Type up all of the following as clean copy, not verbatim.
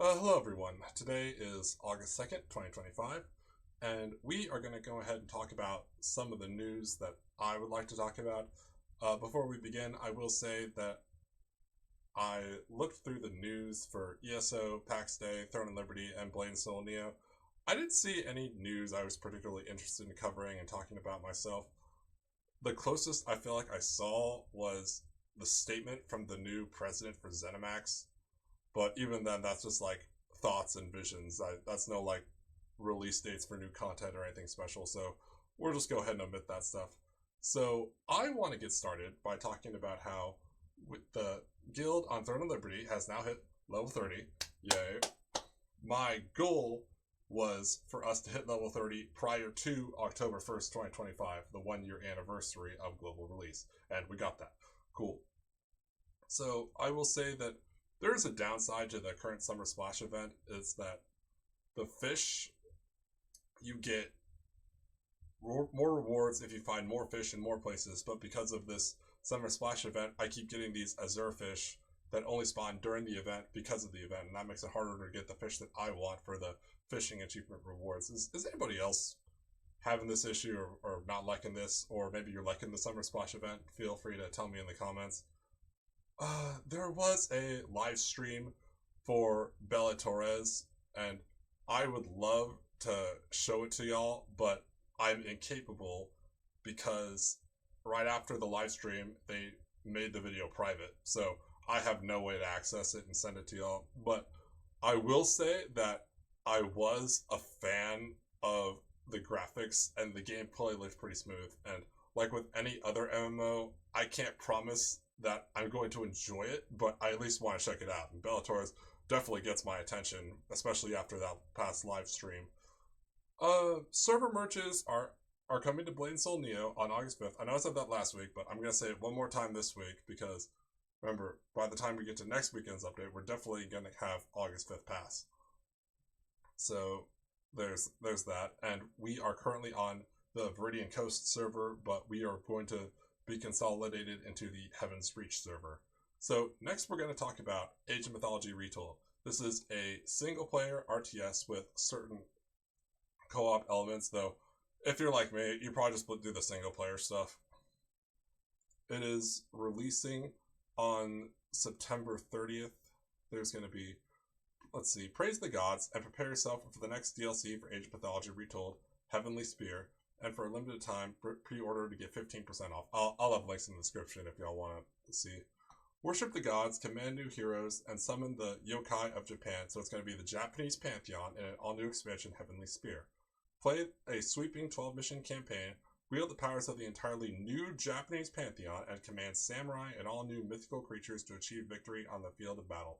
Hello everyone. Today is August 2nd, 2025, and we are going to go ahead and talk about some of the news that I would like to talk about. Before we begin, I will say that I looked through the news for ESO, PAX Day, Throne and Liberty, and Blade and Soul Neo. I didn't see any news I was particularly interested in covering and talking about myself. The closest I feel like I saw was the statement from the new president for ZeniMax, but even then, that's just like thoughts and visions. That's no like release dates for new content or anything special. So we'll just go ahead and omit that stuff. So I want to get started by talking about how with the guild on Throne of Liberty has now hit level 30. Yay. My goal was for us to hit level 30 prior to October 1st, 2025, the 1 year anniversary of global release. And we got that. Cool. So I will say that there is a downside to the current Summer Splash event, is that the fish, you get more rewards if you find more fish in more places, but because of this Summer Splash event, I keep getting these Azure fish that only spawn during the event because of the event, and that makes it harder to get the fish that I want for the fishing achievement rewards. Is anybody else having this issue or not liking this, or maybe you're liking the Summer Splash event? Feel free to tell me in the comments. There was a live stream for Bella Torres, and I would love to show it to y'all, but I'm incapable because right after the live stream, they made the video private, so I have no way to access it and send it to y'all. But I will say that I was a fan of the graphics, and the gameplay looked pretty smooth. And like with any other MMO, I can't promise that I'm going to enjoy it, but I at least want to check it out. And Bellator's definitely gets my attention, especially after that past live stream. Server merches are coming to Blade and Soul Neo on August 5th. I know I said that last week, but I'm gonna say it one more time this week because remember, by the time we get to next weekend's update, we're definitely gonna have August 5th pass. So there's that, and we are currently on the Viridian Coast server, but we are going to be consolidated into the Heaven's Reach server. So next we're going to talk about Age of Mythology Retold. This is a single player RTS with certain co-op elements, though if you're like me, you probably just do the single player stuff. It is releasing on September 30th. There's going to be, let's see, Praise the Gods and prepare yourself for the next DLC for Age of Mythology Retold, Heavenly Spear, and for a limited time, pre-order to get 15% off. I'll have links in the description if y'all want to see. Worship the gods, command new heroes, and summon the yokai of Japan, so it's going to be the Japanese Pantheon in an all-new expansion, Heavenly Spear. Play a sweeping 12-mission campaign, wield the powers of the entirely new Japanese Pantheon, and command samurai and all new mythical creatures to achieve victory on the field of battle.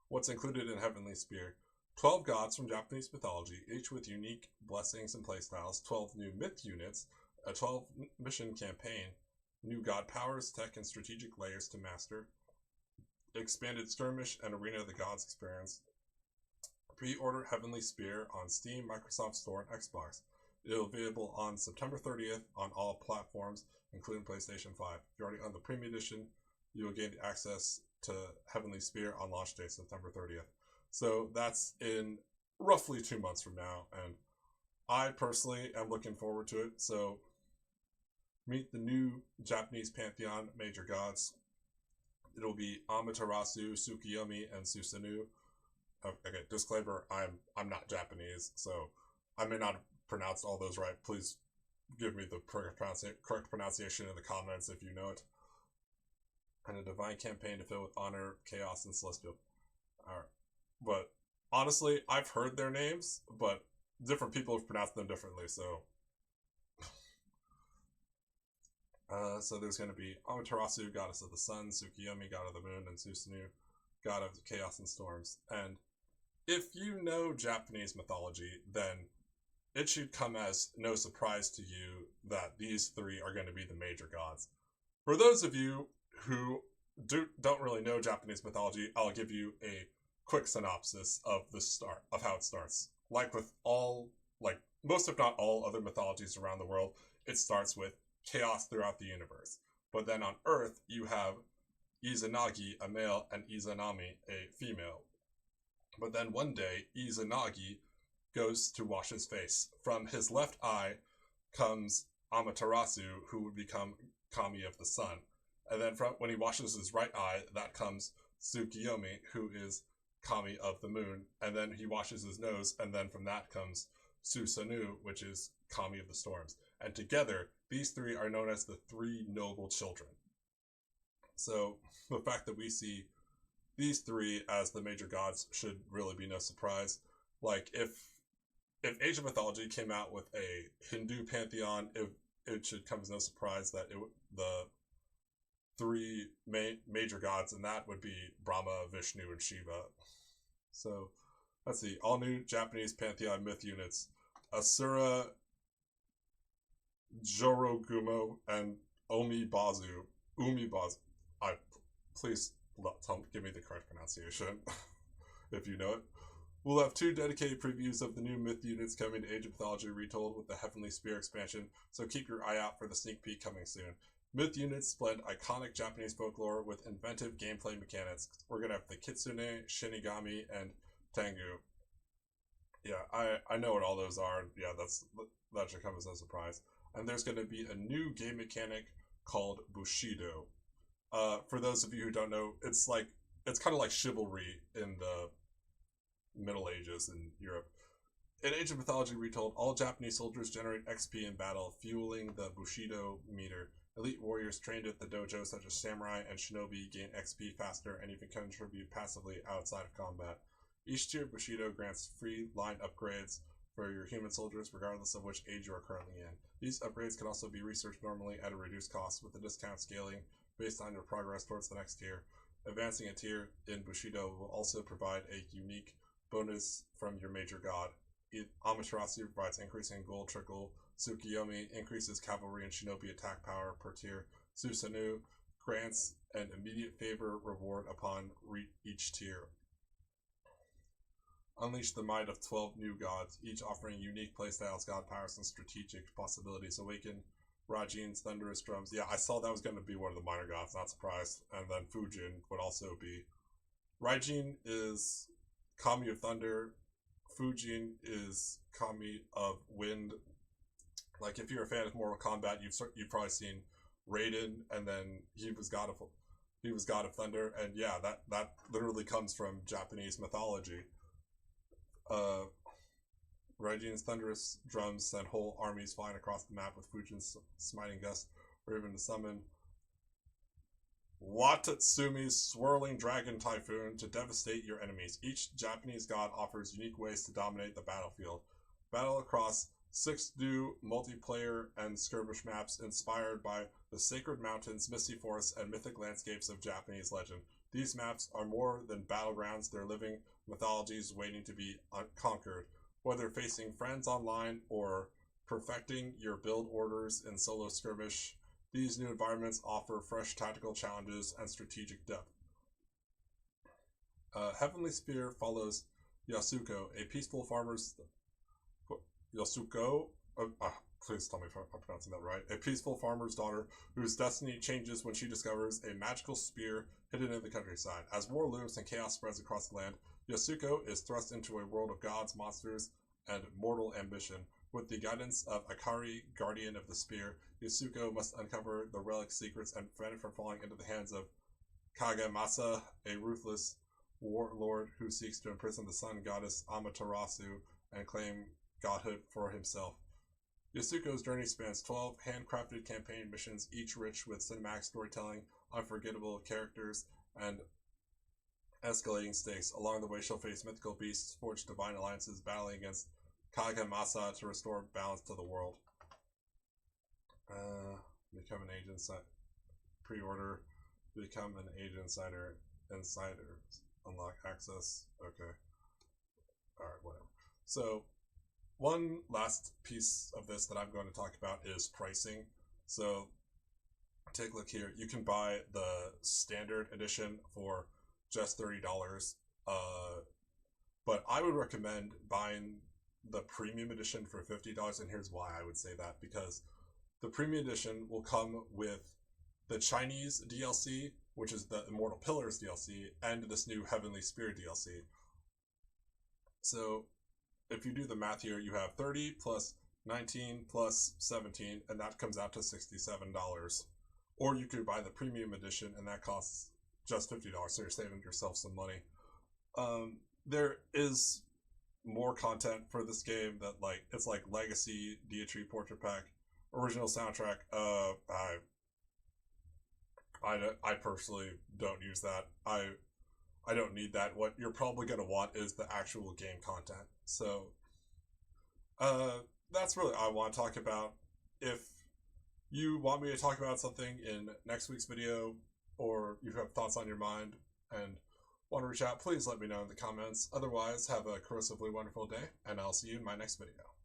What's included in Heavenly Spear? 12 gods from Japanese mythology, each with unique blessings and playstyles, 12 new myth units, a 12-mission campaign, new god powers, tech, and strategic layers to master, expanded skirmish and Arena of the Gods experience. Pre-order Heavenly Spear on Steam, Microsoft Store, and Xbox. It will be available on September 30th on all platforms, including PlayStation 5. If you're already on the Premium Edition, you will gain access to Heavenly Spear on launch day, September 30th. So that's in roughly 2 months from now, and I personally am looking forward to it. So meet the new Japanese Pantheon major gods. It'll be Amaterasu, Tsukuyomi, and Susanoo. Okay, disclaimer: I'm not Japanese, so I may not pronounce all those right. Please give me the correct pronunciation in the comments if you know it. And a divine campaign to fill with honor, chaos, and celestial. Alright. But honestly, I've heard their names, but different people have pronounced them differently, so. So there's going to be Amaterasu, goddess of the sun, Tsukuyomi, god of the moon, and Susanoo, god of chaos and storms. And if you know Japanese mythology, then it should come as no surprise to you that these three are going to be the major gods. For those of you who don't really know Japanese mythology, I'll give you a quick synopsis of the start of how it starts. Like with most if not all other mythologies around the world, it starts with chaos throughout the universe. But then on Earth, you have Izanagi, a male, and Izanami, a female. But then one day, Izanagi goes to wash his face. From his left eye comes Amaterasu, who would become Kami of the Sun. And then when he washes his right eye, that comes Tsukiyomi, who is Kami of the Moon. And then he washes his nose, and then from that comes Susanoo, which is Kami of the Storms. And together, these three are known as the Three Noble Children. So the fact that we see these three as the major gods should really be no surprise. Like, if Age of Mythology came out with a Hindu pantheon, it should come as no surprise that the three major gods, and that would be Brahma, Vishnu, and Shiva. So, let's see. All new Japanese pantheon myth units. Asura, Jorogumo, and Umibazu. Please give me the correct pronunciation, if you know it. We'll have 2 dedicated previews of the new myth units coming to Age of Mythology Retold with the Heavenly Spear expansion, so keep your eye out for the sneak peek coming soon. Myth units blend iconic Japanese folklore with inventive gameplay mechanics. We're going to have the Kitsune, Shinigami, and Tengu. Yeah, I know what all those are. Yeah, that should come as no surprise. And there's going to be a new game mechanic called Bushido. For those of you who don't know, it's kind of like chivalry in the Middle Ages in Europe. In Age of Mythology Retold, all Japanese soldiers generate XP in battle, fueling the Bushido meter. Elite warriors trained at the dojo, such as samurai and shinobi, gain XP faster and even contribute passively outside of combat. Each tier of Bushido grants free line upgrades for your human soldiers, regardless of which age you are currently in. These upgrades can also be researched normally at a reduced cost, with the discount scaling based on your progress towards the next tier. Advancing a tier in Bushido will also provide a unique bonus from your major god. Amaterasu provides increasing gold trickle. Tsukiyomi increases cavalry and shinobi attack power per tier. Susanoo grants an immediate favor reward upon each tier. Unleash the might of 12 new gods, each offering unique playstyles, god powers, and strategic possibilities. Awaken Rajin's thunderous drums. Yeah, I saw that was going to be one of the minor gods, not surprised. And then Fujin would also be. Raijin is Kami of Thunder. Fujin is Kami of Wind. Like, if you're a fan of Mortal Kombat, you've probably seen Raiden, and then he was God of Thunder, and yeah, that literally comes from Japanese mythology. Raijin's thunderous drums send whole armies flying across the map, with Fujin's smiting gust or even to summon Watatsumi's swirling dragon typhoon to devastate your enemies. Each Japanese god offers unique ways to dominate the battlefield. Battle across 6 new multiplayer and skirmish maps inspired by the sacred mountains, misty forests, and mythic landscapes of Japanese legend. These maps are more than battlegrounds, they're living mythologies waiting to be conquered. Whether facing friends online or perfecting your build orders in solo skirmish, these new environments offer fresh tactical challenges and strategic depth. Heavenly Spear follows Yasuko, a peaceful farmer's... Yasuko? Please tell me if I'm pronouncing that right. A peaceful farmer's daughter whose destiny changes when she discovers a magical spear hidden in the countryside. As war looms and chaos spreads across the land, Yasuko is thrust into a world of gods, monsters, and mortal ambition. With the guidance of Akari, guardian of the spear, Yasuko must uncover the relic's secrets and prevent it from falling into the hands of Kagemasa, a ruthless warlord who seeks to imprison the sun goddess Amaterasu and claim godhood for himself. Yasuko's journey spans 12 handcrafted campaign missions, each rich with cinematic storytelling, unforgettable characters, and escalating stakes. Along the way, she'll face mythical beasts, forge divine alliances, battling against Kagemasa to restore balance to the world. Become an agent pre-order. Become an agent insider. Unlock access. Okay. Alright, whatever. So, one last piece of this that I'm going to talk about is pricing. So, take a look here. You can buy the standard edition for just $30. But I would recommend buying the premium edition for $50, and here's why I would say that. Because the premium edition will come with the Chinese DLC, which is the Immortal Pillars DLC, and this new Heavenly Spear DLC. So if you do the math here, you have 30 plus 19 plus 17, and that comes out to $67. Or you could buy the premium edition, and that costs just $50, so you're saving yourself some money. There is more content for this game that it's like Legacy, Dietrich Portrait Pack, original soundtrack. I personally don't use that. I don't need that. What you're probably gonna want is the actual game content. So that's really all I want to talk about. If you want me to talk about something in next week's video, or you have thoughts on your mind and want to reach out, please let me know in the comments. Otherwise, have a corrosively wonderful day, and I'll see you in my next video.